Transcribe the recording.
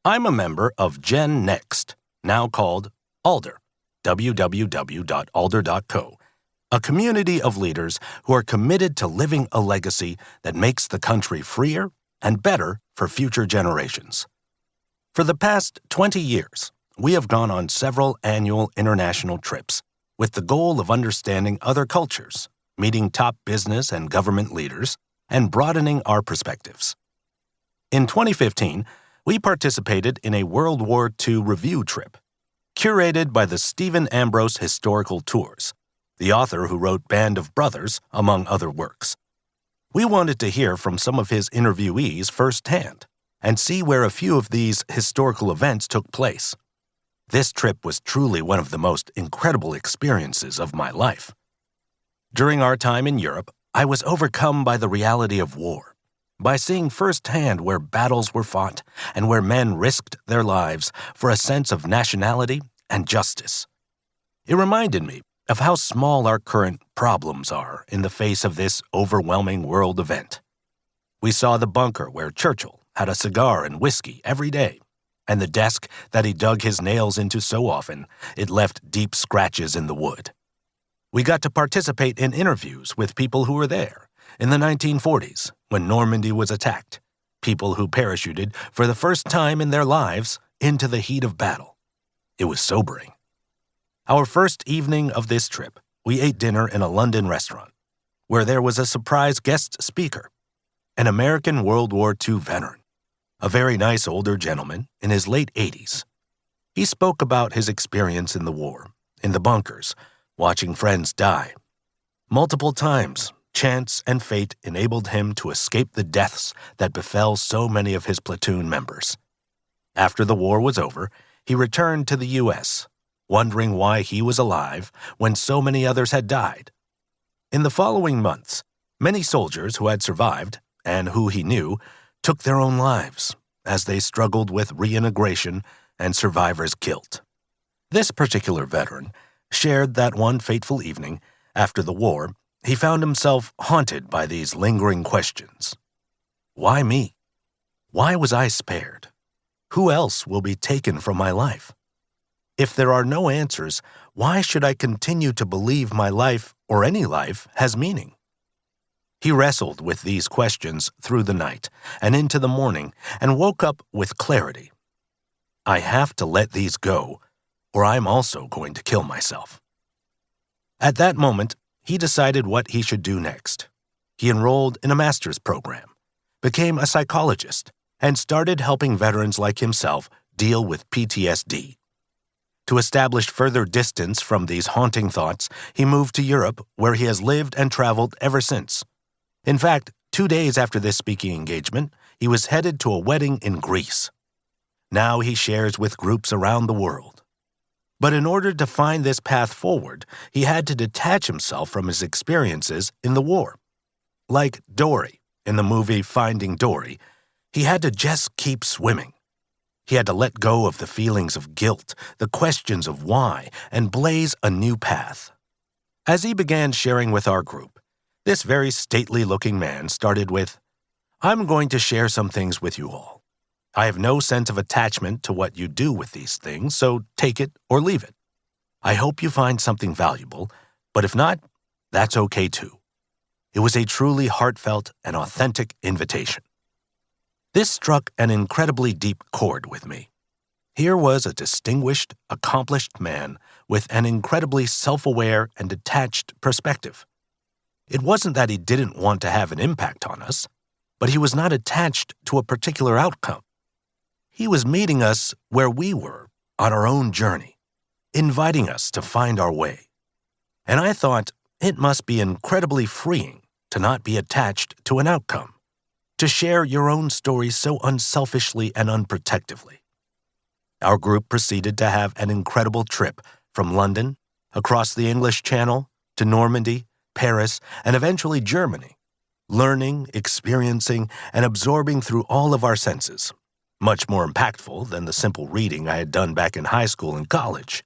I'm a member of Gen Next, now called Alder, www.alder.co, a community of leaders who are committed to living a legacy that makes the country freer and better for future generations. For the past 20 years, we have gone on several annual international trips with the goal of understanding other cultures, meeting top business and government leaders, and broadening our perspectives. In 2015, we participated in a World War II review trip, curated by the Stephen Ambrose Historical Tours, the author who wrote Band of Brothers, among other works. We wanted to hear from some of his interviewees firsthand and see where a few of these historical events took place. This trip was truly one of the most incredible experiences of my life. During our time in Europe, I was overcome by the reality of war, by seeing firsthand where battles were fought and where men risked their lives for a sense of nationality and justice. It reminded me of how small our current problems are in the face of this overwhelming world event. We saw the bunker where Churchill had a cigar and whiskey every day, and the desk that he dug his nails into so often it left deep scratches in the wood. We got to participate in interviews with people who were there in the 1940s when Normandy was attacked, people who parachuted for the first time in their lives into the heat of battle. It was sobering. Our first evening of this trip, we ate dinner in a London restaurant, where there was a surprise guest speaker, an American World War II veteran, a very nice older gentleman in his late 80s. He spoke about his experience in the war, in the bunkers, watching friends die. Multiple times, chance and fate enabled him to escape the deaths that befell so many of his platoon members. After the war was over, he returned to the U.S., wondering why he was alive when so many others had died. In the following months, many soldiers who had survived, and who he knew, took their own lives as they struggled with reintegration and survivor's guilt. This particular veteran shared that one fateful evening, after the war, he found himself haunted by these lingering questions. Why me? Why was I spared? Who else will be taken from my life? If there are no answers, why should I continue to believe my life, or any life, has meaning? He wrestled with these questions through the night and into the morning and woke up with clarity. I have to let these go, or I'm also going to kill myself. At that moment, he decided what he should do next. He enrolled in a master's program, became a psychologist, and started helping veterans like himself deal with PTSD. To establish further distance from these haunting thoughts, he moved to Europe, where he has lived and traveled ever since. In fact, 2 days after this speaking engagement, he was headed to a wedding in Greece. Now he shares with groups around the world. But in order to find this path forward, he had to detach himself from his experiences in the war. Like Dory in the movie Finding Dory, he had to just keep swimming. He had to let go of the feelings of guilt, the questions of why, and blaze a new path. As he began sharing with our group, this very stately-looking man started with, "I'm going to share some things with you all. I have no sense of attachment to what you do with these things, so take it or leave it. I hope you find something valuable, but if not, that's okay too." It was a truly heartfelt and authentic invitation. This struck an incredibly deep chord with me. Here was a distinguished, accomplished man with an incredibly self-aware and detached perspective. It wasn't that he didn't want to have an impact on us, but he was not attached to a particular outcome. He was meeting us where we were on our own journey, inviting us to find our way. And I thought it must be incredibly freeing to not be attached to an outcome, to share your own story so unselfishly and unprotectively. Our group proceeded to have an incredible trip from London, across the English Channel, to Normandy, Paris, and eventually Germany, learning, experiencing, and absorbing through all of our senses, much more impactful than the simple reading I had done back in high school and college.